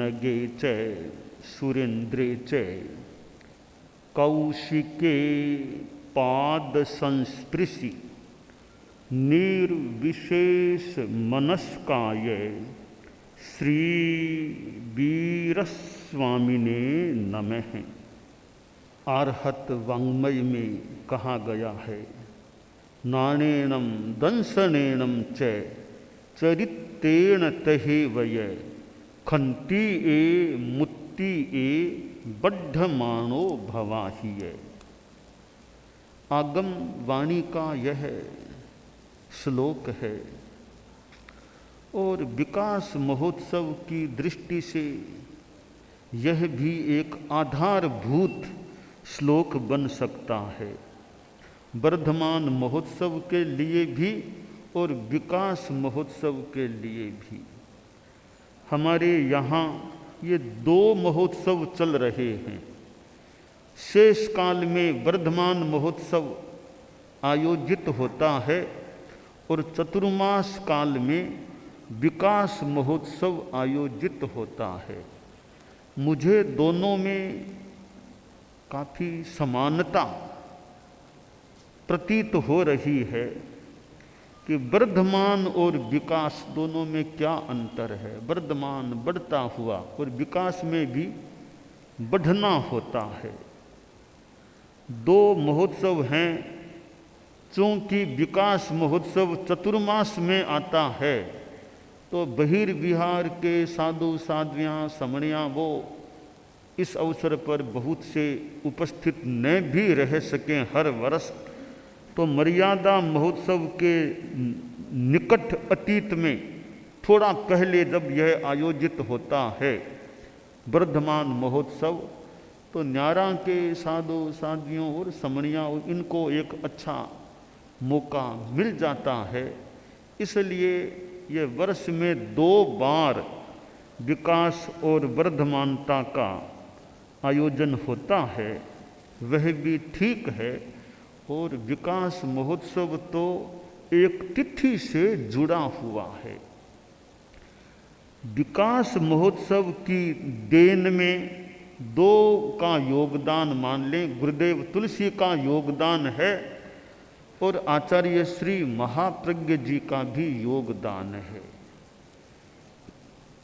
नगे च सुरेंद्रे च कौशिके पाद संस्पृशि निर्विशेष मनस्काय श्री वीरस्वामिने नमः। आर्हत वाङ्मय में कहा गया है, नाणेनम दंसनेनम च चरित्रेण तहेवय खंती ए मुत्ति ए बद्धमानो भवाहिय। आगम वाणी का यह श्लोक है और विकास महोत्सव की दृष्टि से यह भी एक आधारभूत श्लोक बन सकता है, वर्धमान महोत्सव के लिए भी और विकास महोत्सव के लिए भी। हमारे यहाँ ये दो महोत्सव चल रहे हैं। शेष काल में वर्धमान महोत्सव आयोजित होता है और चतुर्मास काल में विकास महोत्सव आयोजित होता है। मुझे दोनों में काफ़ी समानता प्रतीत हो रही है कि वर्धमान और विकास दोनों में क्या अंतर है। वर्धमान बढ़ता हुआ और विकास में भी बढ़ना होता है। दो महोत्सव हैं, चूँकि विकास महोत्सव चतुर्मास में आता है तो बहिर्विहार के साधु साध्वियाँ समणियाँ वो इस अवसर पर बहुत से उपस्थित न भी रह सकें हर वर्ष, तो मर्यादा महोत्सव के निकट अतीत में थोड़ा पहले जब यह आयोजित होता है वर्धमान महोत्सव, तो न्यारा के साधु साध्वियों और समणियाँ इनको एक अच्छा मौका मिल जाता है। इसलिए ये वर्ष में 2 बार विकास और वर्धमानता का आयोजन होता है, वह भी ठीक है। और विकास महोत्सव तो एक तिथि से जुड़ा हुआ है। विकास महोत्सव की देन में 2 का योगदान मान लें, गुरुदेव तुलसी का योगदान है और आचार्य श्री महाप्रज्ञ जी का भी योगदान है।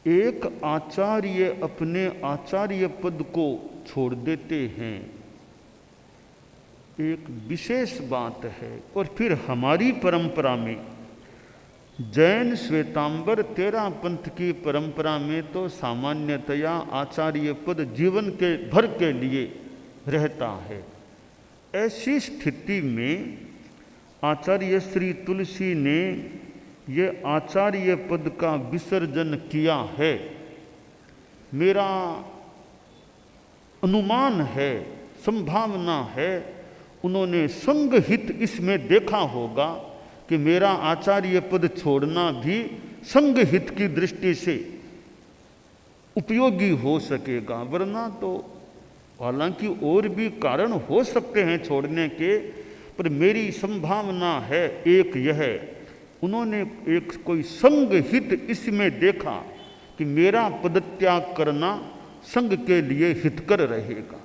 एक आचार्य अपने आचार्य पद को छोड़ देते हैं, एक विशेष बात है। और फिर हमारी परंपरा में जैन श्वेतांबर तेरा पंथ की परंपरा में तो सामान्यतया आचार्य पद जीवन के भर के लिए रहता है। ऐसी स्थिति में आचार्य श्री तुलसी ने ये आचार्य पद का विसर्जन किया है। मेरा अनुमान है, संभावना है, उन्होंने संघ हित इसमें देखा होगा कि मेरा आचार्य पद छोड़ना भी संघ हित की दृष्टि से उपयोगी हो सकेगा। वरना तो हालांकि और भी कारण हो सकते हैं छोड़ने के, पर मेरी संभावना है एक यह, उन्होंने एक कोई संघ हित इसमें देखा कि मेरा पदत्याग करना संघ के लिए हितकर रहेगा।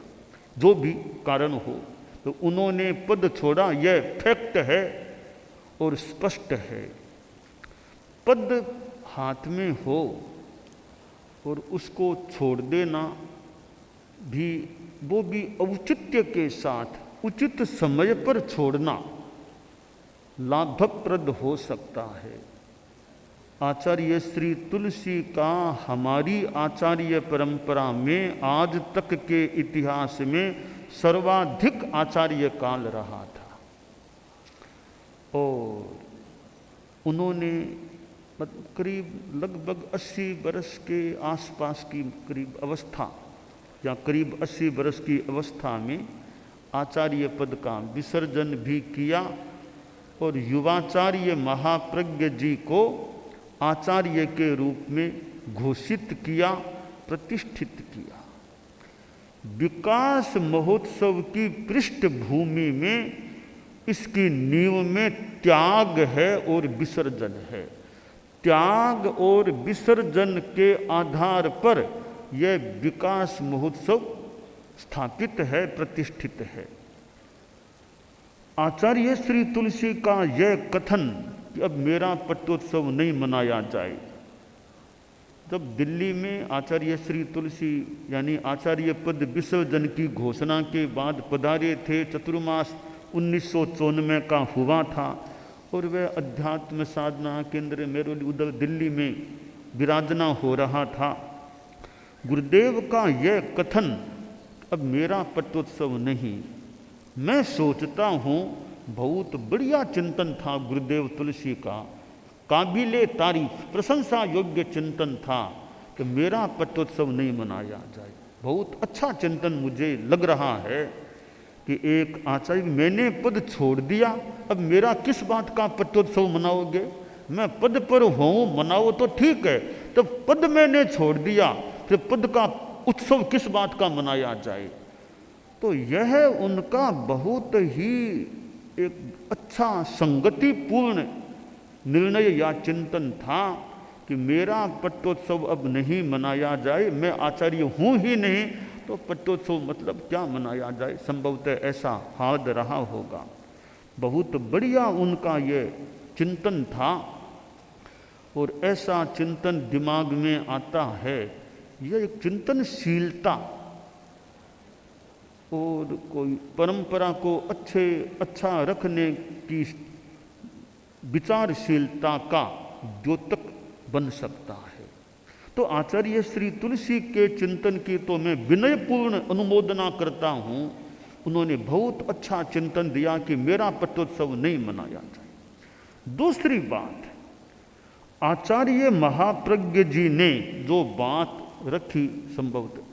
जो भी कारण हो, तो उन्होंने पद छोड़ा, यह फैक्ट है और स्पष्ट है। पद हाथ में हो और उसको छोड़ देना भी, वो भी औचित्य के साथ उचित समय पर छोड़ना लाभप्रद हो सकता है। आचार्य श्री तुलसी का हमारी आचार्य परंपरा में आज तक के इतिहास में सर्वाधिक आचार्य काल रहा था और उन्होंने करीब लगभग 80 वर्ष के आसपास की करीब अवस्था या करीब 80 वर्ष की अवस्था में आचार्य पद का विसर्जन भी किया और युवाचार्य महाप्रज्ञ जी को आचार्य के रूप में घोषित किया, प्रतिष्ठित किया। विकास महोत्सव की पृष्ठभूमि में इसकी नींव में त्याग है और विसर्जन है। त्याग और विसर्जन के आधार पर यह विकास महोत्सव स्थापित है, प्रतिष्ठित है। आचार्य श्री तुलसी का यह कथन कि अब मेरा पट्टोत्सव नहीं मनाया जाए, जब दिल्ली में आचार्य श्री तुलसी यानी आचार्य पद विसर्जन की घोषणा के बाद पधारे थे, चतुर्मास 1994 का हुआ था और वह अध्यात्म साधना केंद्र मेरुली उधर दिल्ली में विराजना हो रहा था। गुरुदेव का यह कथन अब मेरा पट्टोत्सव नहीं, मैं सोचता हूँ बहुत बढ़िया चिंतन था गुरुदेव तुलसी का, काबिले तारीफ प्रशंसा योग्य चिंतन था कि मेरा पट्टोत्सव नहीं मनाया जाए। बहुत अच्छा चिंतन मुझे लग रहा है कि एक आचार्य, मैंने पद छोड़ दिया, अब मेरा किस बात का पट्टोत्सव मनाओगे? मैं पद पर हूँ, मनाओ तो ठीक है, तो पद मैंने छोड़ दिया, फिर पद का उत्सव किस बात का मनाया जाए? तो यह उनका बहुत ही एक अच्छा संगतिपूर्ण निर्णय या चिंतन था कि मेरा पट्टोत्सव अब नहीं मनाया जाए। मैं आचार्य हूँ ही नहीं तो पट्टोत्सव मतलब क्या मनाया जाए? संभवतः ऐसा हाथ रहा होगा। बहुत बढ़िया उनका ये चिंतन था और ऐसा चिंतन दिमाग में आता है, यह एक चिंतनशीलता और कोई परंपरा को अच्छा रखने की विचारशीलता का द्योतक बन सकता है। तो आचार्य श्री तुलसी के चिंतन की तो मैं विनयपूर्ण अनुमोदना करता हूँ। उन्होंने बहुत अच्छा चिंतन दिया कि मेरा पट्टोत्सव नहीं मनाया जाए। दूसरी बात, आचार्य महाप्रज्ञ जी ने जो बात रखी संभवतः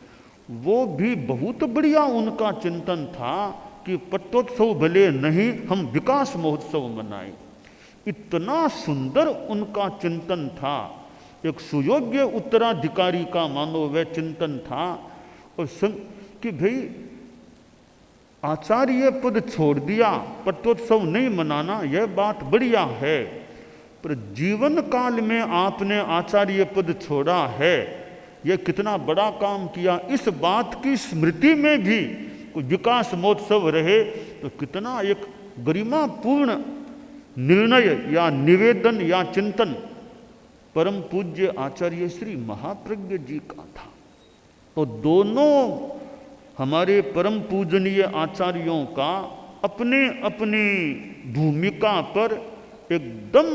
वो भी बहुत बढ़िया उनका चिंतन था कि पट्टोत्सव भले नहीं, हम विकास महोत्सव मनाएं। इतना सुंदर उनका चिंतन था, एक सुयोग्य उत्तराधिकारी का मानो वह चिंतन था। और कि भाई आचार्य पद छोड़ दिया, पट्टोत्सव नहीं मनाना, यह बात बढ़िया है, पर जीवन काल में आपने आचार्य पद छोड़ा है, यह कितना बड़ा काम किया। इस बात की स्मृति में भी कोई विकास महोत्सव रहे तो कितना एक गरिमापूर्ण निर्णय या निवेदन या चिंतन परम पूज्य आचार्य श्री महाप्रज्ञ जी का था। तो दोनों हमारे परम पूजनीय आचार्यों का अपने अपनी भूमिका पर एकदम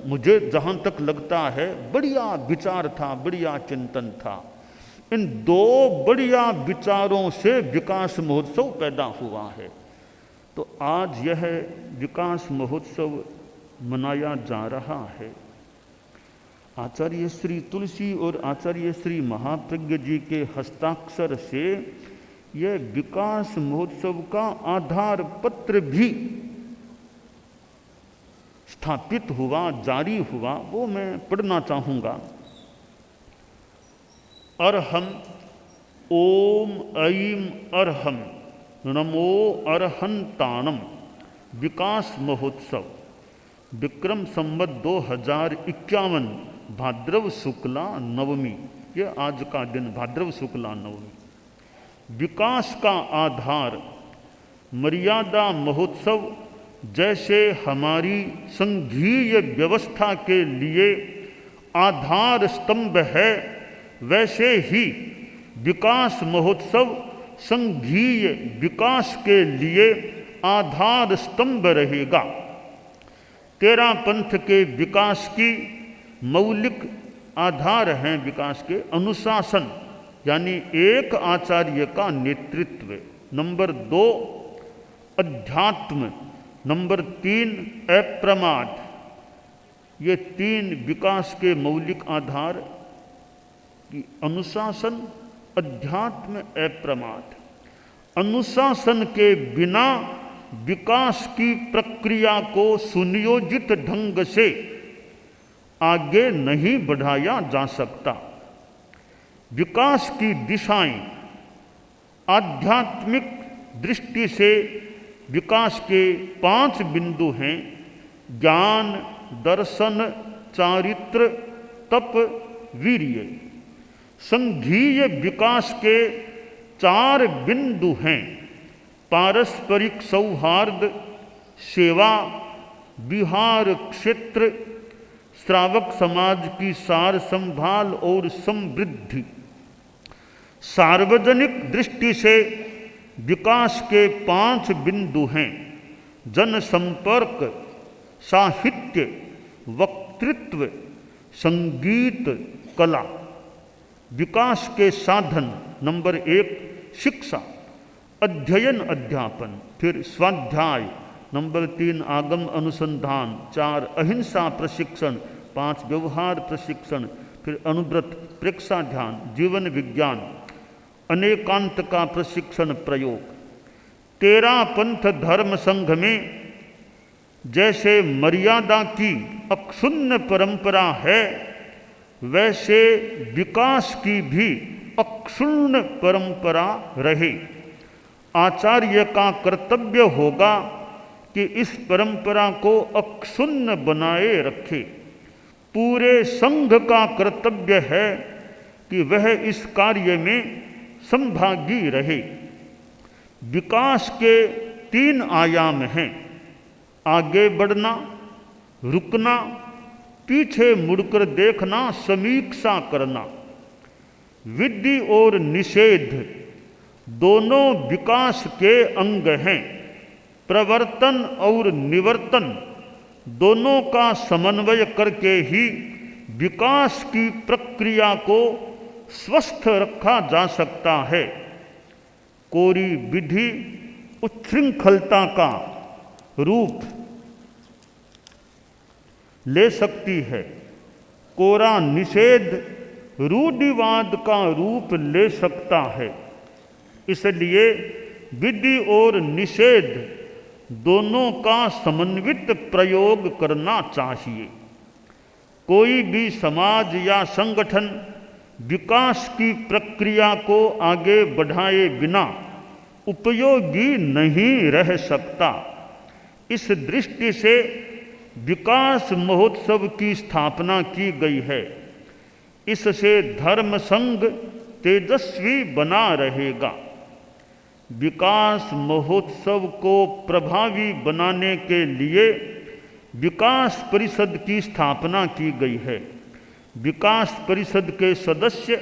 मुझे जहाँ तक लगता है बढ़िया विचार था, बढ़िया चिंतन था। इन दो बढ़िया विचारों से विकास महोत्सव पैदा हुआ है। तो आज यह विकास महोत्सव मनाया जा रहा है। आचार्य श्री तुलसी और आचार्य श्री महाप्रज्ञ जी के हस्ताक्षर से यह विकास महोत्सव का आधार पत्र भी स्थापित हुआ, जारी हुआ, वो मैं पढ़ना चाहूँगा। अर्हम ओम ऐम अर्हम नमो अर्हंताणम विकास महोत्सव विक्रम संवत 2051 भाद्रव शुक्ला नवमी, ये आज का दिन भाद्रव शुक्ला नवमी। विकास का आधार मर्यादा महोत्सव जैसे हमारी संघीय व्यवस्था के लिए आधार स्तंभ है, वैसे ही विकास महोत्सव संघीय विकास के लिए आधार स्तंभ रहेगा। तेरा पंथ के विकास की मौलिक आधार हैं विकास के अनुशासन, यानी एक आचार्य का नेतृत्व, नंबर 2 अध्यात्म, नंबर 3 अप्रमाद। ये 3 विकास के मौलिक आधार की अनुशासन, अध्यात्म, अप्रमाद। अनुशासन के बिना विकास की प्रक्रिया को सुनियोजित ढंग से आगे नहीं बढ़ाया जा सकता। विकास की दिशाएं आध्यात्मिक दृष्टि से विकास के 5 बिंदु हैं: ज्ञान, दर्शन, चारित्र, तप, वीर्य। संघीय विकास के 4 बिंदु हैं: पारस्परिक सौहार्द, सेवा, विहार क्षेत्र, श्रावक समाज की सार संभाल और समृद्धि। सार्वजनिक दृष्टि से विकास के 5 बिंदु हैं: जनसंपर्क, साहित्य, वक्तृत्व, संगीत, कला। विकास के साधन: नंबर 1 शिक्षा, अध्ययन अध्यापन, फिर स्वाध्याय, नंबर 3 आगम अनुसंधान, 4 अहिंसा प्रशिक्षण, 5 व्यवहार प्रशिक्षण, फिर अनुव्रत, प्रेक्षा ध्यान, जीवन विज्ञान, अनेकांत का प्रशिक्षण प्रयोग। 13 पंथ धर्म संघ में जैसे मर्यादा की अक्षुण्ण परंपरा है, वैसे विकास की भी अक्षुण्ण परंपरा रहे। आचार्य का कर्तव्य होगा कि इस परंपरा को अक्षुण्ण बनाए रखे। पूरे संघ का कर्तव्य है कि वह इस कार्य में संभागी रहे। विकास के 3 आयाम हैं: आगे बढ़ना, रुकना, पीछे मुड़कर देखना, समीक्षा करना। विधि और निषेध दोनों विकास के अंग हैं। प्रवर्तन और निवर्तन दोनों का समन्वय करके ही विकास की प्रक्रिया को स्वस्थ रखा जा सकता है। कोरी विधि उच्छृंखलता का रूप ले सकती है, कोरा निषेध रूढ़िवाद का रूप ले सकता है। इसलिए विधि और निषेध दोनों का समन्वित प्रयोग करना चाहिए। कोई भी समाज या संगठन विकास की प्रक्रिया को आगे बढ़ाए बिना उपयोगी नहीं रह सकता। इस दृष्टि से विकास महोत्सव की स्थापना की गई है। इससे धर्म संघ तेजस्वी बना रहेगा। विकास महोत्सव को प्रभावी बनाने के लिए विकास परिषद की स्थापना की गई है। विकास परिषद के सदस्य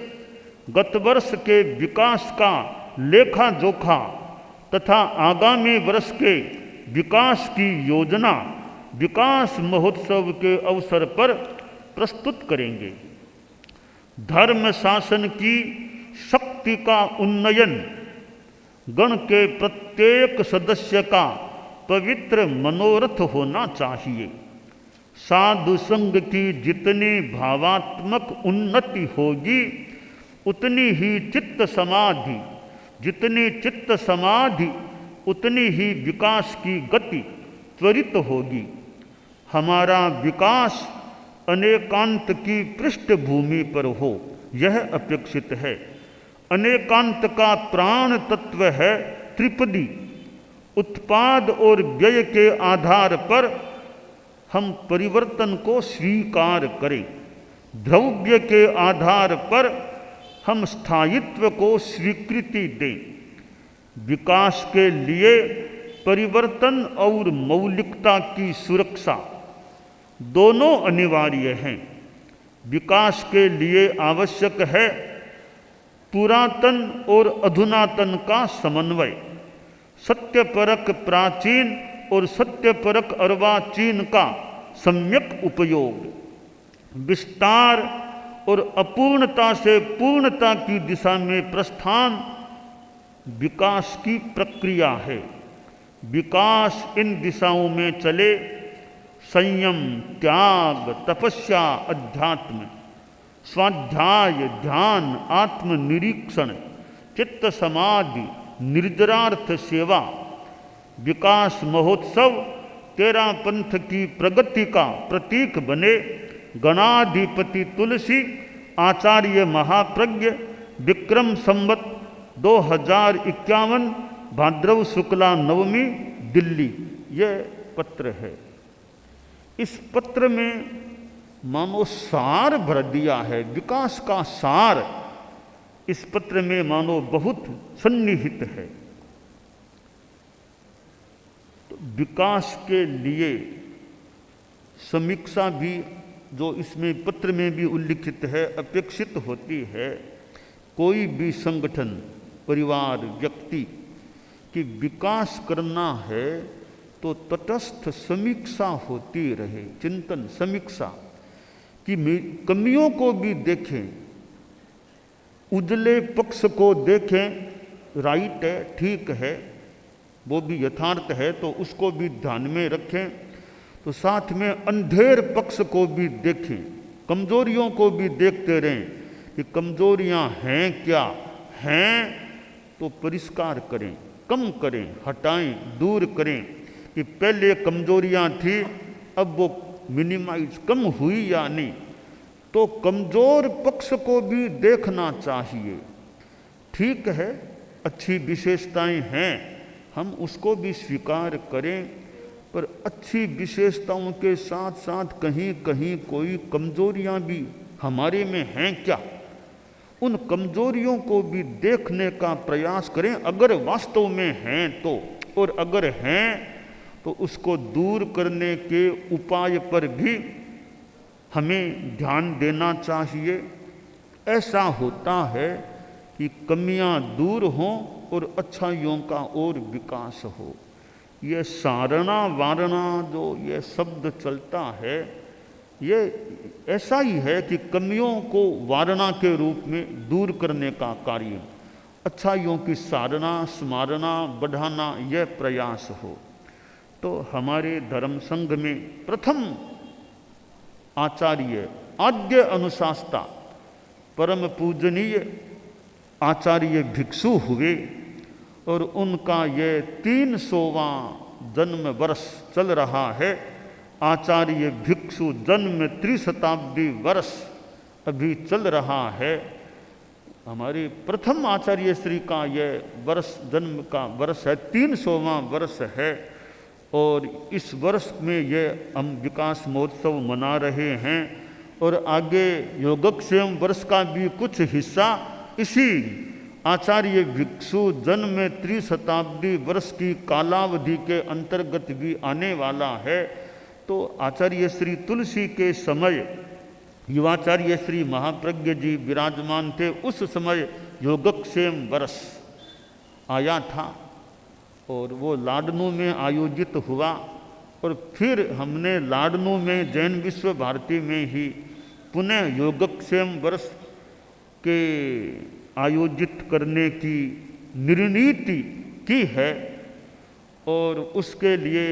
गत वर्ष के विकास का लेखा जोखा तथा आगामी वर्ष के विकास की योजना विकास महोत्सव के अवसर पर प्रस्तुत करेंगे। धर्म शासन की शक्ति का उन्नयन गण के प्रत्येक सदस्य का पवित्र मनोरथ होना चाहिए। साधु संघ की जितनी भावात्मक उन्नति होगी, उतनी ही चित्त समाधि, जितनी चित्त समाधि उतनी ही विकास की गति त्वरित होगी। हमारा विकास अनेकांत की पृष्ठभूमि पर हो, यह अपेक्षित है। अनेकांत का प्राण तत्व है त्रिपदी। उत्पाद और व्यय के आधार पर हम परिवर्तन को स्वीकार करें। द्रव्य के आधार पर हम स्थायित्व को स्वीकृति दें। विकास के लिए परिवर्तन और मौलिकता की सुरक्षा दोनों अनिवार्य हैं। विकास के लिए आवश्यक है पुरातन और अधुनातन का समन्वय, सत्यपरक प्राचीन और सत्यपरक अर्वाचीन का सम्यक उपयोग, विस्तार और अपूर्णता से पूर्णता की दिशा में प्रस्थान विकास की प्रक्रिया है। विकास इन दिशाओं में चले: संयम, त्याग, तपस्या, अध्यात्म, स्वाध्याय, ध्यान, आत्मनिरीक्षण, चित्त समाधि, निर्जरार्थ सेवा। विकास महोत्सव 13 पंथ की प्रगति का प्रतीक बने। गणाधिपति तुलसी, आचार्य महाप्रज्ञ, विक्रम संवत 2051, भाद्रव शुक्ला नवमी, दिल्ली। यह पत्र है। इस पत्र में मानो सार भर दिया है, विकास का सार इस पत्र में मानो बहुत सन्निहित है। तो विकास के लिए समीक्षा भी जो इसमें पत्र में भी उल्लिखित है अपेक्षित होती है। कोई भी संगठन, परिवार, व्यक्ति की विकास करना है तो तटस्थ समीक्षा होती रहे, चिंतन समीक्षा कि कमियों को भी देखें, उजले पक्ष को देखें, राइट है, ठीक है, वो भी यथार्थ है तो उसको भी ध्यान में रखें, तो साथ में अंधेर पक्ष को भी देखें, कमजोरियों को भी देखते रहें कि कमजोरियां हैं क्या हैं, तो परिष्कार करें, कम करें, हटाएं, दूर करें कि पहले कमजोरियां थी अब वो मिनिमाइज कम हुई या नहीं। तो कमजोर पक्ष को भी देखना चाहिए। ठीक है, अच्छी विशेषताएं हैं, हम उसको भी स्वीकार करें, पर अच्छी विशेषताओं के साथ साथ कहीं कहीं कोई कमजोरियां भी हमारे में हैं क्या, उन कमजोरियों को भी देखने का प्रयास करें अगर वास्तव में हैं तो, और अगर हैं तो उसको दूर करने के उपाय पर भी हमें ध्यान देना चाहिए। ऐसा होता है कि कमियां दूर हों और अच्छाइयों का और विकास हो। ये सारणा वारणा जो ये शब्द चलता है, ये ऐसा ही है कि कमियों को वारणा के रूप में दूर करने का कार्य, अच्छाइयों की सारणा, स्मारणा, बढ़ाना, यह प्रयास हो। तो हमारे धर्म संघ में प्रथम आचार्य, आद्य अनुशास्ता, परम पूजनीय आचार्य भिक्षु हुए और उनका ये 300वां जन्म वर्ष चल रहा है। आचार्य भिक्षु जन्म त्रिशताब्दी वर्ष अभी चल रहा है। हमारे प्रथम आचार्य श्री का यह वर्ष, जन्म का वर्ष है, 300वां वर्ष है और इस वर्ष में ये हम विकास महोत्सव मना रहे हैं और आगे योगक्षेम वर्ष का भी कुछ हिस्सा इसी आचार्य भिक्षु जन्म त्रिशताब्दी वर्ष की कालावधि के अंतर्गत भी आने वाला है। तो आचार्य श्री तुलसी के समय युवाचार्य श्री महाप्रज्ञ जी विराजमान थे, उस समय योगक्षेम वर्ष आया था और वो लाडनू में आयोजित हुआ और फिर हमने लाडनू में जैन विश्व भारती में ही पुनः योगक्षेम वर्ष के आयोजित करने की निर्णीति की है और उसके लिए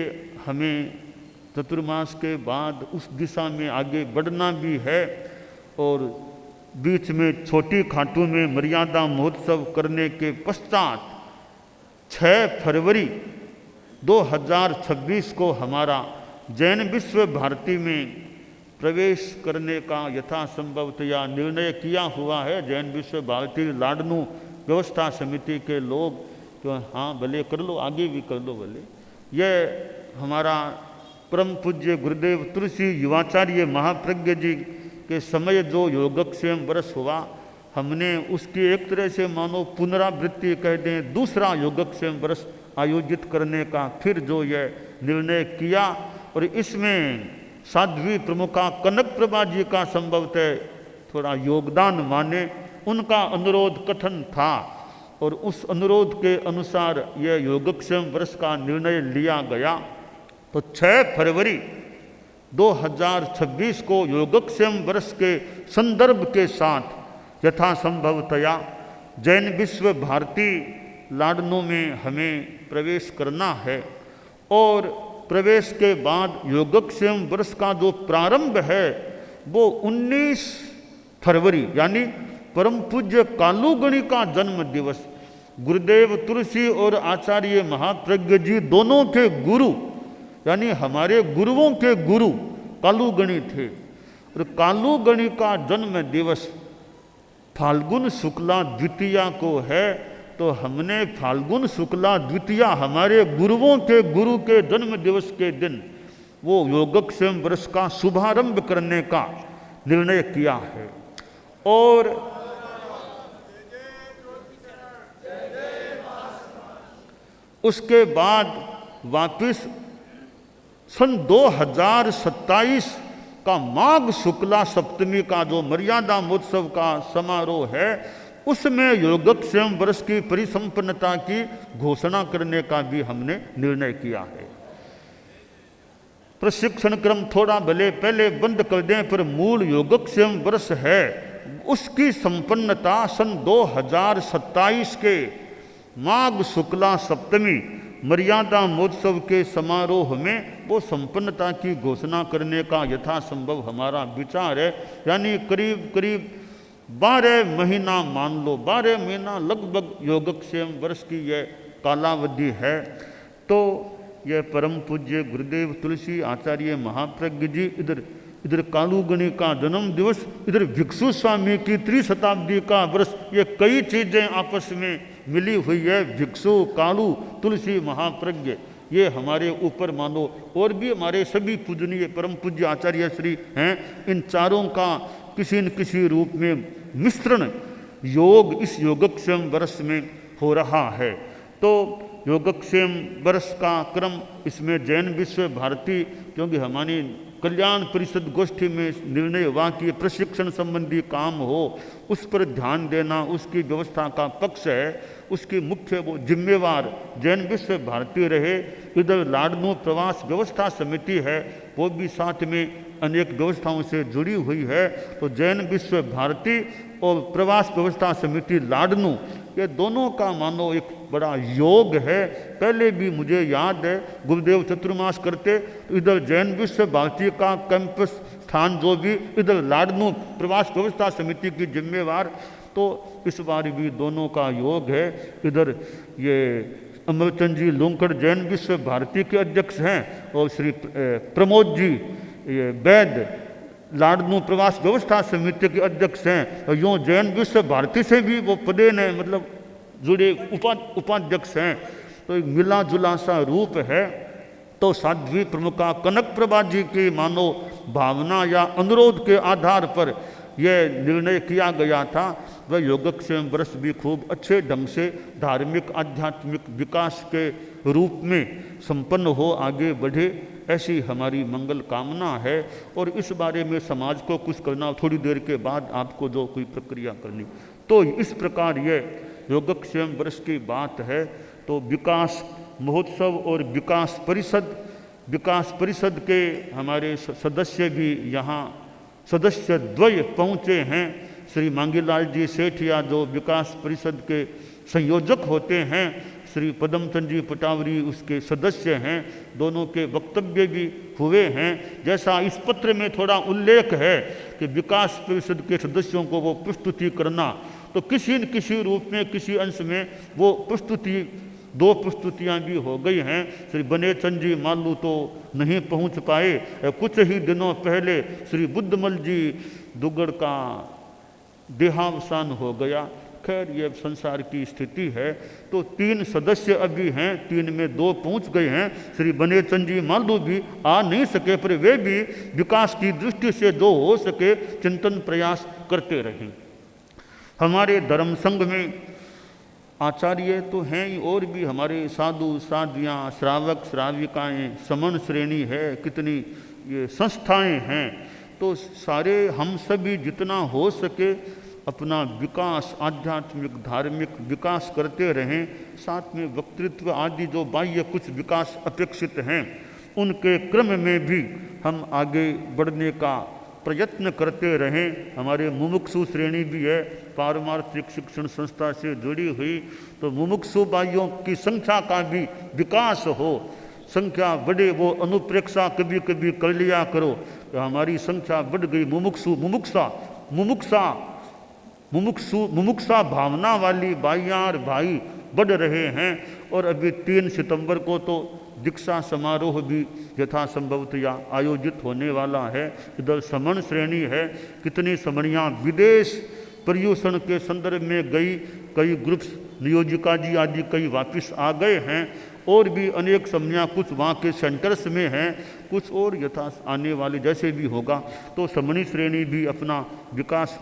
हमें चतुर्मास के बाद उस दिशा में आगे बढ़ना भी है और बीच में छोटी खाटू में मर्यादा महोत्सव करने के पश्चात 6 फरवरी 2026 को हमारा जैन विश्व भारती में प्रवेश करने का यथासंभवतया निर्णय किया हुआ है। जैन विश्व भारती लाडनू व्यवस्था समिति के लोग तो हाँ भले कर लो, आगे भी कर लो भले। यह हमारा परम पूज्य गुरुदेव तुलसी युवाचार्य महाप्रज्ञ जी के समय जो योगक्षेम वर्ष हुआ, हमने उसकी एक तरह से मानो पुनरावृत्ति कह दें, दूसरा योगक्षेम वर्ष आयोजित करने का फिर जो यह निर्णय किया और इसमें साध्वी प्रमुखा कनक प्रभा जी का संभवतः थोड़ा योगदान माने, उनका अनुरोध कथन था और उस अनुरोध के अनुसार यह योगक्षेम वर्ष का निर्णय लिया गया। तो 6 फरवरी 2026 को योगक्षेम वर्ष के संदर्भ के साथ यथासंभवतया जैन विश्व भारती लाडनू में हमें प्रवेश करना है और प्रवेश के बाद योगक्षेम वर्ष का जो प्रारंभ है वो 19 फरवरी यानी परम पूज्य कालूगणी का जन्म दिवस, गुरुदेव तुलसी और आचार्य महाप्रज्ञ जी दोनों के गुरु यानी हमारे गुरुओं के गुरु कालूगणी थे और कालूगणी का जन्म दिवस फाल्गुन शुक्ला द्वितीया को है। तो हमने फाल्गुन शुक्ला द्वितीया हमारे गुरुओं के गुरु के जन्म दिवस के दिन वो योगक्षेम वर्ष का शुभारंभ करने का निर्णय किया है। और उसके बाद वापिस सन 2027 का माघ शुक्ला सप्तमी का जो मर्यादा महोत्सव का समारोह है, उसमें योगक्षेम वर्ष की परिसंपन्नता की घोषणा करने का भी हमने निर्णय किया है। प्रशिक्षण क्रम थोड़ा भले पहले बंद कर दें, पर मूल योगक्षेम वर्ष है उसकी संपन्नता सन 2027 के माघ शुक्ला सप्तमी मर्यादा महोत्सव के समारोह में वो संपन्नता की घोषणा करने का यथासंभव हमारा विचार है। यानी करीब करीब 12 महीना मान लो, 12 महीना लगभग योगक्षेम वर्ष की यह कालावधि है। तो यह परम पूज्य गुरुदेव तुलसी आचार्य महाप्रज्ञ जी, इधर कालूगणी का जन्म दिवस, इधर भिक्षु स्वामी की त्रिशताब्दी का वर्ष, ये कई चीज़ें आपस में मिली हुई है। भिक्षु, कालू, तुलसी, महाप्रज्ञ, ये हमारे ऊपर मानो और भी हमारे सभी पूजनीय परम पूज्य आचार्य श्री हैं, इन चारों का किसी न किसी रूप में मिश्रण योग इस योगक्षेम वर्ष में हो रहा है। तो योगक्षेम वर्ष का क्रम इसमें जैन विश्व भारती, क्योंकि हमारी कल्याण परिषद गोष्ठी में निर्णय हुआ कि प्रशिक्षण संबंधी काम हो, उस पर ध्यान देना उसकी व्यवस्था का पक्ष है, उसकी मुख्य वो जिम्मेवार जैन विश्व भारती रहे। इधर लाडनू प्रवास व्यवस्था समिति है, वो भी साथ में अनेक व्यवस्थाओं से जुड़ी हुई है। तो जैन विश्व भारती और प्रवास व्यवस्था समिति लाडनू, ये दोनों का मानो एक बड़ा योग है। पहले भी मुझे याद है गुरुदेव चतुर्मास करते, तो इधर जैन विश्व भारती का कैंपस स्थान जो भी, इधर लाडनू प्रवास व्यवस्था समिति की जिम्मेवार, तो इस बार भी दोनों का योग है। इधर ये अमरचंद जी लोंकड़ जैन विश्व भारती के अध्यक्ष हैं और श्री प्रमोद जी ये वैद्य लाडनू प्रवास व्यवस्था समिति के अध्यक्ष हैं। और यूँ जैन विश्व भारती से भी वो पदे ने मतलब जुड़े उपाध्यक्ष हैं। तो एक मिला जुला सा रूप है। तो साध्वी प्रमुखा कनक प्रभा जी की मानो भावना या अनुरोध के आधार पर यह निर्णय किया गया था। वह योगक्षेम वर्ष भी खूब अच्छे ढंग से धार्मिक आध्यात्मिक विकास के रूप में संपन्न हो, आगे बढ़े, ऐसी हमारी मंगल कामना है। और इस बारे में समाज को कुछ करना, थोड़ी देर के बाद आपको जो कोई प्रक्रिया करनी, तो इस प्रकार ये योगक्षेम वर्ष की बात है। तो विकास महोत्सव और विकास परिषद के हमारे सदस्य भी यहाँ सदस्य द्वय पहुँचे हैं। श्री मांगीलाल जी सेठिया जो विकास परिषद के संयोजक होते हैं, श्री पदमचंद जी पटावरी उसके सदस्य हैं। दोनों के वक्तव्य भी हुए हैं। जैसा इस पत्र में थोड़ा उल्लेख है कि विकास परिषद के सदस्यों को वो प्रस्तुति करना, तो किसी न किसी रूप में किसी अंश में वो प्रस्तुति, 2 प्रस्तुतियाँ भी हो गई हैं। श्री बनेचंद जी मालू तो नहीं पहुँच पाए। कुछ ही दिनों पहले श्री बुद्धमल जी दुगड़ का देहावसान हो गया। खैर ये संसार की स्थिति है। तो 3 सदस्य अभी हैं, 3 में 2 पहुंच गए हैं। श्री बनेचंद जी मालू भी आ नहीं सके, पर वे भी विकास की दृष्टि से जो हो सके चिंतन प्रयास करते रहें। हमारे धर्म संघ में आचार्य तो हैं ही, और भी हमारे साधु साध्वियाँ, श्रावक श्राविकाएँ, समन श्रेणी है, कितनी ये संस्थाएं हैं। तो सारे हम सभी जितना हो सके अपना विकास, आध्यात्मिक धार्मिक विकास करते रहें। साथ में वक्तृत्व आदि जो बाह्य कुछ विकास अपेक्षित हैं, उनके क्रम में भी हम आगे बढ़ने का प्रयत्न करते रहें। हमारे मुमुक्षु श्रेणी भी है, पारमार्थिक शिक्षण संस्था से जुड़ी हुई। तो मुमुक्षु भाइयों की संख्या का भी विकास हो, संख्या बढ़े, वो अनुप्रेक्षा कभी कभी कर लिया करो। तो हमारी संख्या बढ़ गई, मुमुक्षा भावना वाली भाइयाँ और भाई बढ़ रहे हैं। और अभी 3 सितंबर को तो दीक्षा समारोह भी यथासंभवतया आयोजित होने वाला है। इधर समन श्रेणी है, कितनी समणियाँ विदेश पर्यूषण के संदर्भ में गई, कई ग्रुप्स नियोजिका जी आदि कई वापस आ गए हैं। और भी अनेक समणियाँ कुछ वहाँ के सेंटर्स में हैं, कुछ और यथा आने वाले जैसे भी होगा। तो समणी श्रेणी भी अपना विकास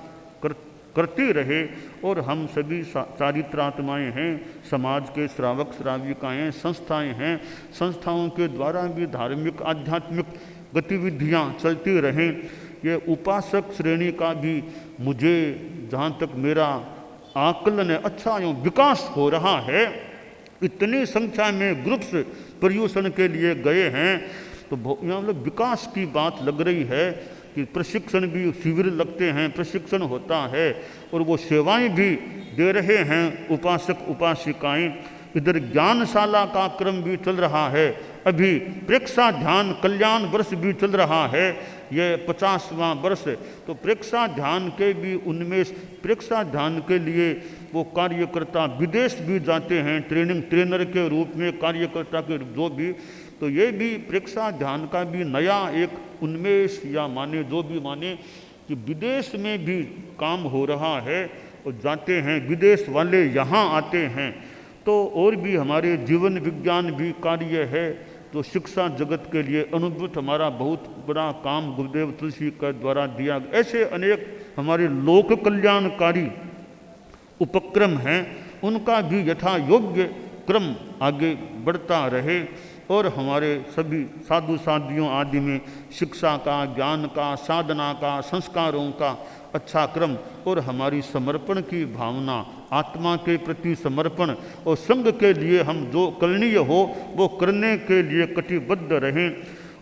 करते रहे। और हम सभी चारित्रात्माएँ हैं, समाज के श्रावक श्राविकाएँ, संस्थाएँ हैं, संस्थाओं के द्वारा भी धार्मिक आध्यात्मिक गतिविधियाँ चलती रहें। ये उपासक श्रेणी का भी मुझे जहाँ तक मेरा आकलन है अच्छा यूँ विकास हो रहा है। इतनी संख्या में ग्रुप्स पर्यूषण के लिए गए हैं, तो यहाँ मतलब विकास की बात लग रही है कि प्रशिक्षण भी शिविर लगते हैं, प्रशिक्षण होता है और वो सेवाएं भी दे रहे हैं उपासक उपासिकाएं। इधर ज्ञानशाला का क्रम भी चल रहा है, अभी प्रेक्षा ध्यान कल्याण वर्ष भी चल रहा है, ये 50वां वर्ष। तो प्रेक्षा ध्यान के भी उन्मेष, प्रेक्षा ध्यान के लिए वो कार्यकर्ता विदेश भी जाते हैं ट्रेनर के रूप में, कार्यकर्ता के जो भी। तो ये भी प्रेक्षा ध्यान का भी नया एक उन्मेष या माने जो भी माने कि विदेश में भी काम हो रहा है और जाते हैं विदेश वाले यहाँ आते हैं। तो और भी हमारे जीवन विज्ञान भी कार्य है, तो शिक्षा जगत के लिए अनुभूत हमारा बहुत बड़ा काम गुरुदेव तुलसी के द्वारा दिया। ऐसे अनेक हमारे लोक कल्याणकारी उपक्रम हैं, उनका भी यथा योग्य क्रम आगे बढ़ता रहे और हमारे सभी साधु साधियों आदि में शिक्षा का, ज्ञान का, साधना का, संस्कारों का अच्छा क्रम और हमारी समर्पण की भावना, आत्मा के प्रति समर्पण और संघ के लिए हम जो करणीय हो वो करने के लिए कटिबद्ध रहें।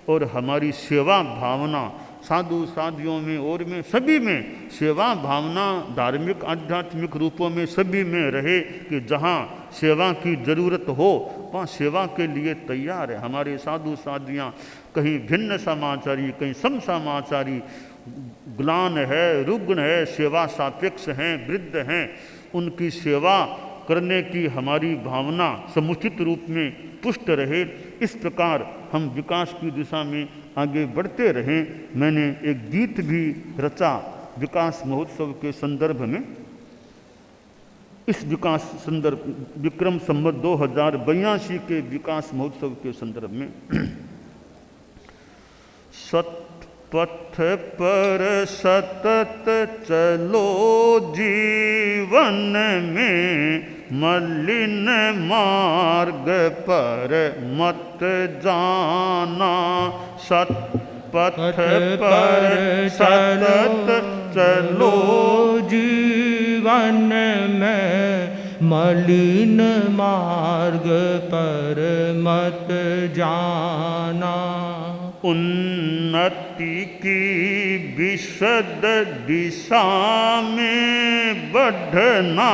और हमारी सेवा भावना साधु साधियों में और में सभी में सेवा भावना धार्मिक आध्यात्मिक रूपों में सभी में रहे कि जहाँ सेवा की जरूरत हो वहाँ सेवा के लिए तैयार है। हमारे साधु साधियाँ कहीं भिन्न समाचारी, कहीं समसमाचारी, ग्लान है, रुग्ण है, सेवा सापेक्ष हैं, वृद्ध हैं, उनकी सेवा करने की हमारी भावना समुचित रूप में पुष्ट रहे। इस प्रकार हम विकास की दिशा में आगे बढ़ते रहें। मैंने एक गीत भी रचा विकास महोत्सव के संदर्भ में। इस विकास संदर्भ विक्रम संवत 2082 के विकास महोत्सव के संदर्भ में सतपथ पर सतत चलो जीवन में, मलिन मार्ग पर मत जाना। सतपथ पर सतत चलो जीवन में, मलिन मार्ग पर मत जाना। उन्नति की विशद दिशा में बढ़ना,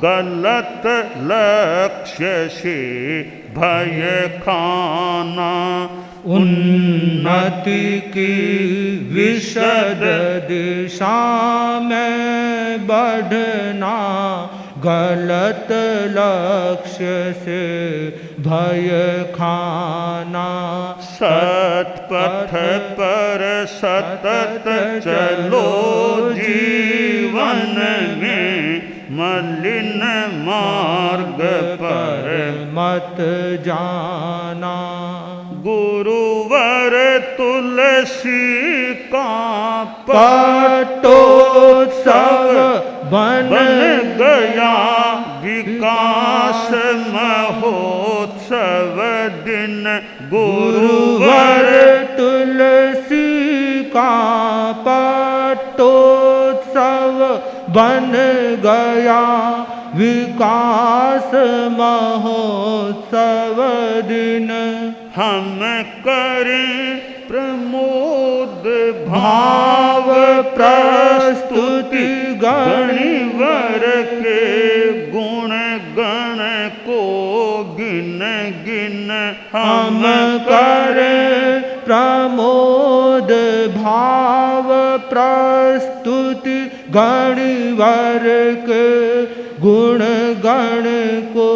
गलत लक्ष्य से भय खाना। उन्नति की विशद दिशा में बढ़ना, गलत लक्ष्य से भय खाना। सतपथ पर सतत चलो जीवन में, मलिन मार्ग पर मत जाना। गुरुवर तुलसी का पाटोत्सव बन गया विकास महोत्सव दिन। गुरुवर तुलसी का पाटोत्सव बन गया विकास महोत्सव दिन। हम करें प्रमोद भाव प्रस्तुति गणिवर के गुण गण को गिन गिन। हम करें प्रमोद भाव प्रस्तुति गणिवर के गुण गण को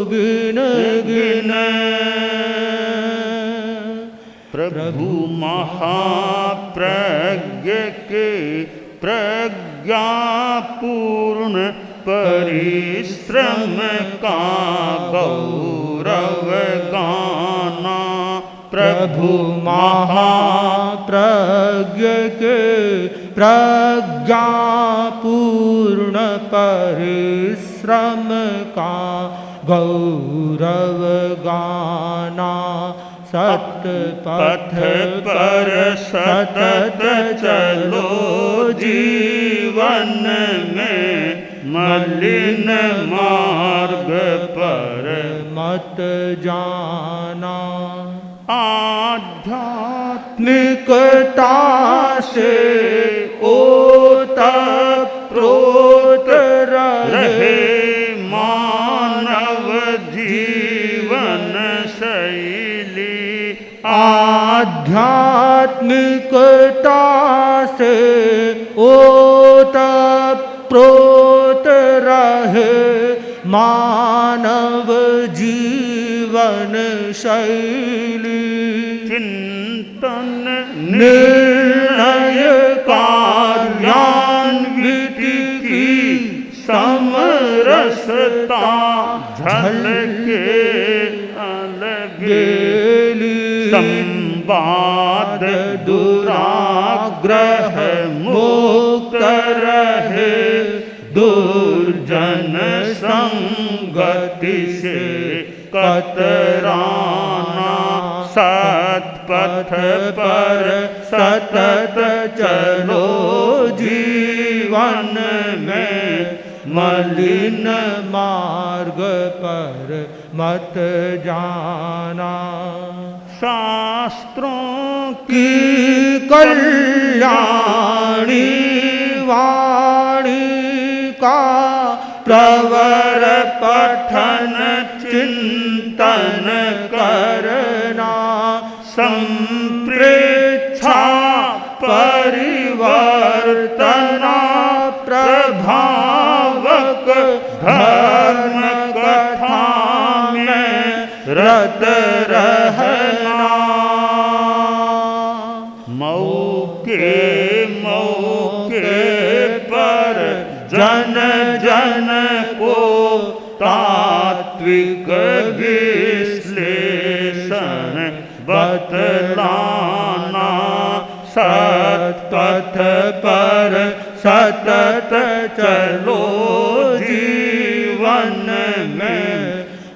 गिन गिन। प्रभु महाप्रज्ञ के प्रज्ञापूर्ण परिश्रम का गौरव गाना। प्रभु महाप्रज्ञ के प्रज्ञापूर्ण पूर्ण परिश्रम का गौरव गाना। सत पथ पर सतत चलो जीवन में, मलिन मार्ग पर मत जाना। आध्यात्मिकता से ओतप्रोत रहे मानव जीवन शैली। आध्यात्मिकता से ओतप्रोत रहे मानव जीवन शैली। चिंतन निर्णय कार्यान्वित की समरसता झलके अलगे। संवाद दुराग्रह मुक्त रहे, दुर्जन संगति से कतराना। सतपथ पर सतत चलो जीवन में, मलिन मार्ग पर मत जाना। शास्त्रों की कल्याणी वाणी का प्रवर पठन चिंतन करना। संप्रेक्षा परिवर्तना प्रभावक धर्म कथा में रत रहना। मौके मौके पर जन जन को तात्विक विश्लेषण बतलाना। सतपथ पर सतत चलो जीवन में,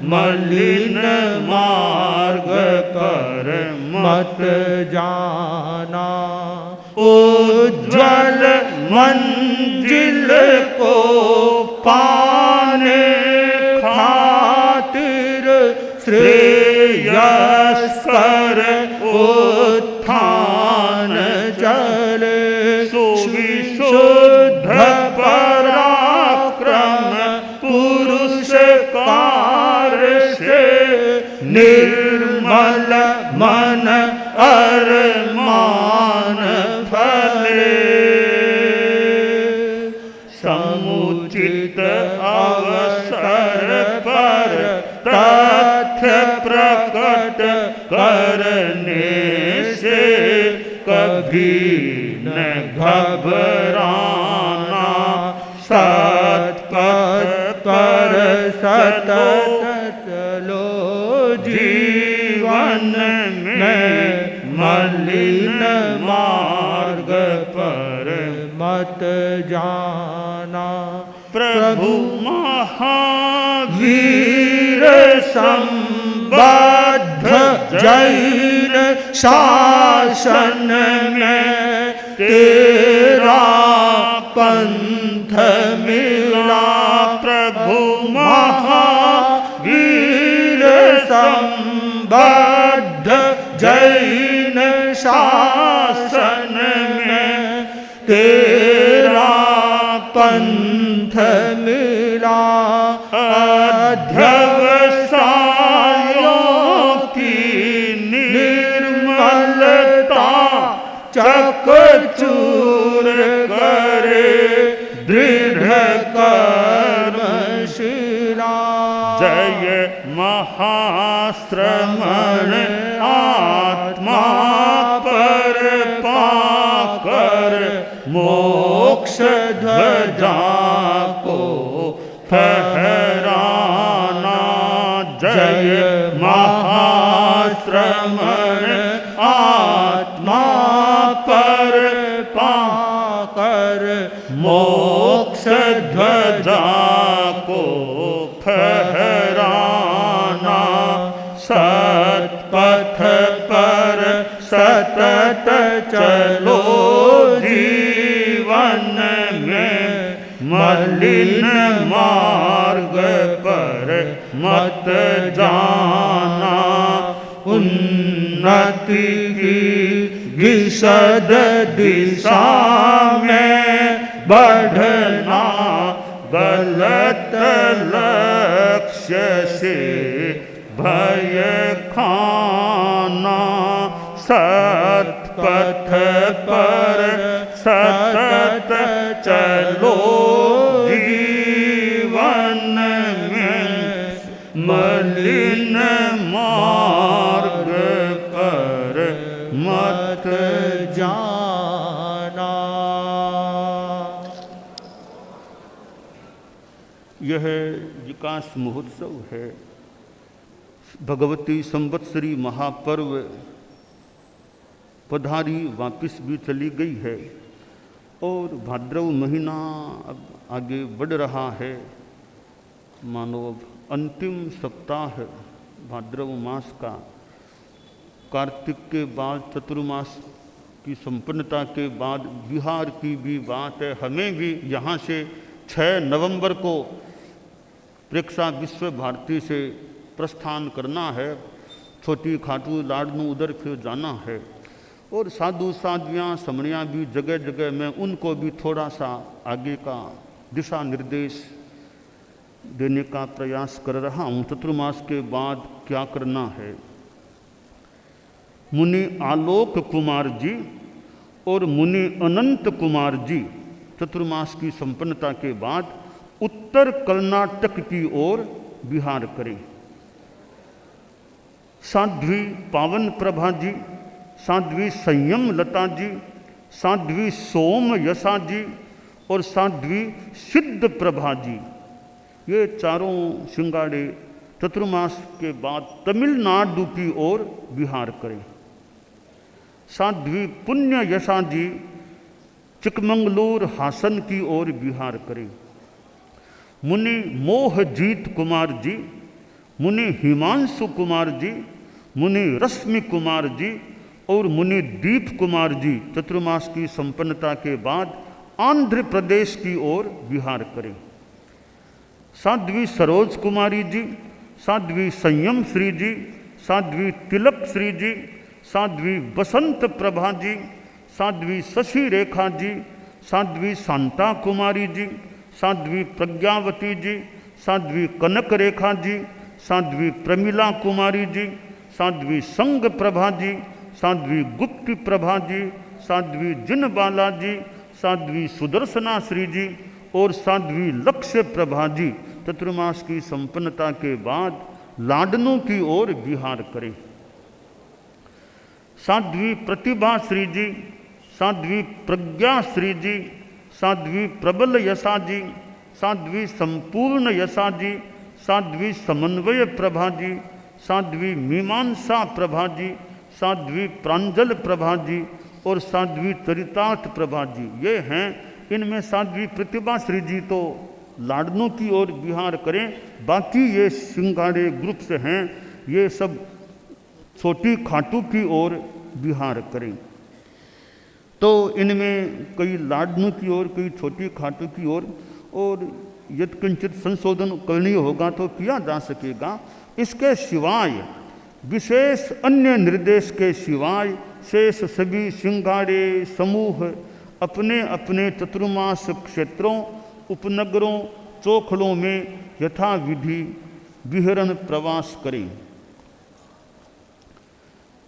मलिन मार्ग पर मत जाना। उज्ज्वल मंजिल को पाने खातिर श्रेयस्कर उत्थान चले। सुविशुद्ध पराक्रम पुरुषकार से, निर्मल मन अरमान फले। समुचित अवसर पर तथ्य प्रकट करने से कभी न घबराना। सतपथ पर सतत चलो जीवन में, मलिन मार्ग पर मत जाना। प्रभु महावीर संबद्ध जैन शासन में, तेरा पंथ मिला। प्रभु महावीर संबद्ध जैन शासन में, तेरा पंथ मिला। अध्यवसायों की निर्मलता चकचूर करे दृढ़ कर्मशिला। जय महाश्रमण आत्मा पर पाकर, मोक्ष ध्वजा को फहराना। जय महाश्रमण आत्मा पर पाकर, मोक्ष ध्वजा ठहराना, सतपथ पर सतत चलो जीवन में, मलिन मार्ग पर मत जाना। उन्नति की विशद दिशा में बढ़ना, गलत लक्ष्य से भय खाना। सतपथ पर सतत चलो जीवन में, मलिन मार्ग पर मत जाना। यह विकास महोत्सव है। भगवती संवत्सरी महापर्व पधारी वापिस भी चली गई है और भाद्रव महीना अब आगे बढ़ रहा है। मानो अब अंतिम सप्ताह भाद्रव मास का, कार्तिक के बाद चतुर्मास की संपन्नता के बाद बिहार की भी बात है। हमें भी यहाँ से 6 नवंबर को प्रेक्षा विश्व भारती से प्रस्थान करना है। छोटी खाटू लाडनू उधर फिर जाना है और साधु साध्वियाँ समणियाँ भी जगह जगह में, उनको भी थोड़ा सा आगे का दिशा निर्देश देने का प्रयास कर रहा हूँ। चतुर्मास के बाद क्या करना है। मुनि आलोक कुमार जी और मुनि अनंत कुमार जी चतुर्मास की संपन्नता के बाद उत्तर कर्नाटक की ओर विहार करें। साध्वी पावन प्रभा जी, साध्वी संयम लता जी, साध्वी सोम यशा जी और साध्वी सिद्ध प्रभा जी, ये चारों सिंगाड़े चतुर्मास के बाद तमिलनाडु की ओर विहार करें। साध्वी पुण्य यशा जी चिकमंगलूर हासन की ओर विहार करें। मुनि मोहजीत कुमार जी, मुनि हिमांशु कुमार जी, मुनि रश्मि कुमार जी और मुनि दीप कुमार जी चतुर्मास की संपन्नता के बाद आंध्र प्रदेश की ओर विहार करें। साध्वी सरोज कुमारी जी, साध्वी संयम श्री जी, साध्वी तिलक श्री जी, साध्वी बसंत प्रभा जी, साध्वी शशि रेखा जी, साध्वी शांता कुमारी जी, साध्वी प्रज्ञावती जी, साध्वी कनक रेखा जी, साध्वी प्रमिला कुमारी जी, साध्वी संग प्रभा जी, साध्वी गुप्ती प्रभा जी, साध्वी जिनबाला जी, साध्वी सुदर्शना श्री जी और साध्वी लक्ष्य प्रभा जी चतुर्मास की संपन्नता के बाद लाडनों की ओर विहार करें। साध्वी प्रतिभा श्री जी, साध्वी प्रज्ञा श्री जी, साध्वी प्रबल यशा जी, साध्वी संपूर्ण यशा जी, साध्वी समन्वय प्रभा जी, साध्वी मीमांसा प्रभा जी, साध्वी प्रांजल प्रभा जी और साध्वी चरितार्थ प्रभा जी, ये हैं। इनमें साध्वी प्रतिभा श्री जी तो लाडनों की ओर विहार करें, बाकी ये सिंगाड़े ग्रुप से हैं, ये सब छोटी खाटू की ओर विहार करें। तो इनमें कई लाडनों की ओर, कई छोटी खाटू की ओर, और यत्किंचित संशोधन करनी होगा तो किया जा सकेगा। इसके सिवाय विशेष अन्य निर्देश के सिवाय शेष सभी सिंगाड़े समूह अपने अपने चतुर्मास क्षेत्रों, उपनगरों, चौखड़ों में यथाविधि विहरण प्रवास करें।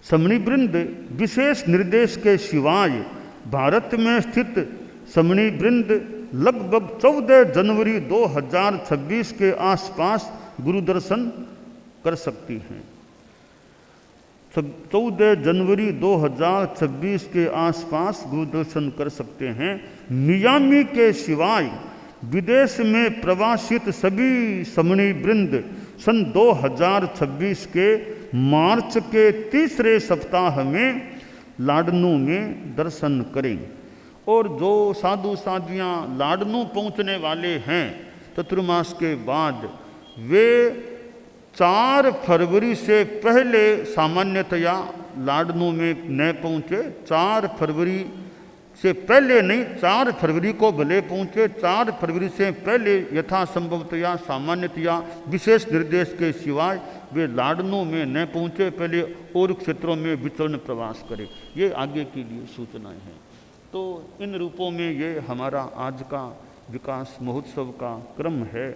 समणिवृंद विशेष निर्देश के सिवाय भारत में स्थित समणिवृंद लगभग 14 जनवरी 2026 के आसपास गुरु दर्शन कर सकती हैं। 14 जनवरी 2026 के आसपास गुरु दर्शन कर सकते हैं। मियामी के सिवाय विदेश में प्रवासित सभी समणिवृंद सन 2026 के मार्च के तीसरे सप्ताह में लाडनू में दर्शन करें। और जो साधु साध्वियाँ लाडनू पहुँचने वाले हैं चतुर्मास के बाद, वे 4 फरवरी से पहले सामान्यतया लाडनों में न पहुँचे। 4 फरवरी से पहले नहीं, 4 फरवरी को भले पहुँचे, 4 फरवरी से पहले यथासंभवतया सामान्यतया विशेष निर्देश के सिवाय वे लाडनों में न पहुँचे, पहले और क्षेत्रों में विचरण प्रवास करें। ये आगे के लिए सूचनाएं हैं। तो इन रूपों में ये हमारा आज का विकास महोत्सव का क्रम है।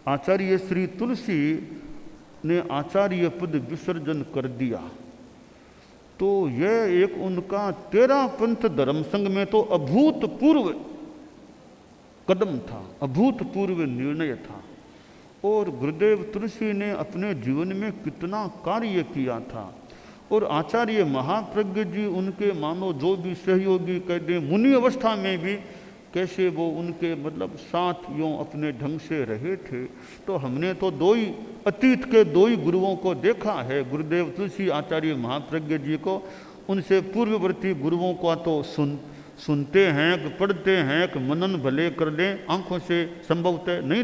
आचार्य श्री तुलसी ने आचार्य पद विसर्जन कर दिया, तो यह एक उनका 13 पंथ धर्म संघ में तो अभूतपूर्व कदम था, अभूतपूर्व निर्णय था। और गुरुदेव तुलसी ने अपने जीवन में कितना कार्य किया था। और आचार्य महाप्रज्ञ जी उनके मानो जो भी सहयोगी कह दें, मुनि अवस्था में भी कैसे वो उनके मतलब साथ यूँ अपने ढंग से रहे थे। तो हमने तो अतीत के 2 गुरुओं को देखा है, गुरुदेव तुलसी, आचार्य महाप्रज्ञ जी को। उनसे पूर्ववर्ती गुरुओं का तो सुनते हैं कि पढ़ते हैं कि मनन भले कर लें, आंखों से संभवतः नहीं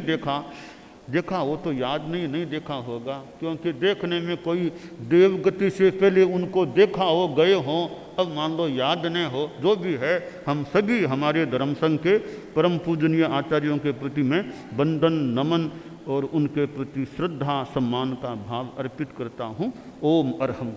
देखा हो तो याद नहीं देखा होगा, क्योंकि देखने में कोई देवगति से पहले उनको देखा हो, गए हों, अब मान लो याद नहीं हो। जो भी है, हम सभी हमारे धर्म संघ के परम पूजनीय आचार्यों के प्रति मैं वंदन नमन और उनके प्रति श्रद्धा सम्मान का भाव अर्पित करता हूँ। ओम अरहम।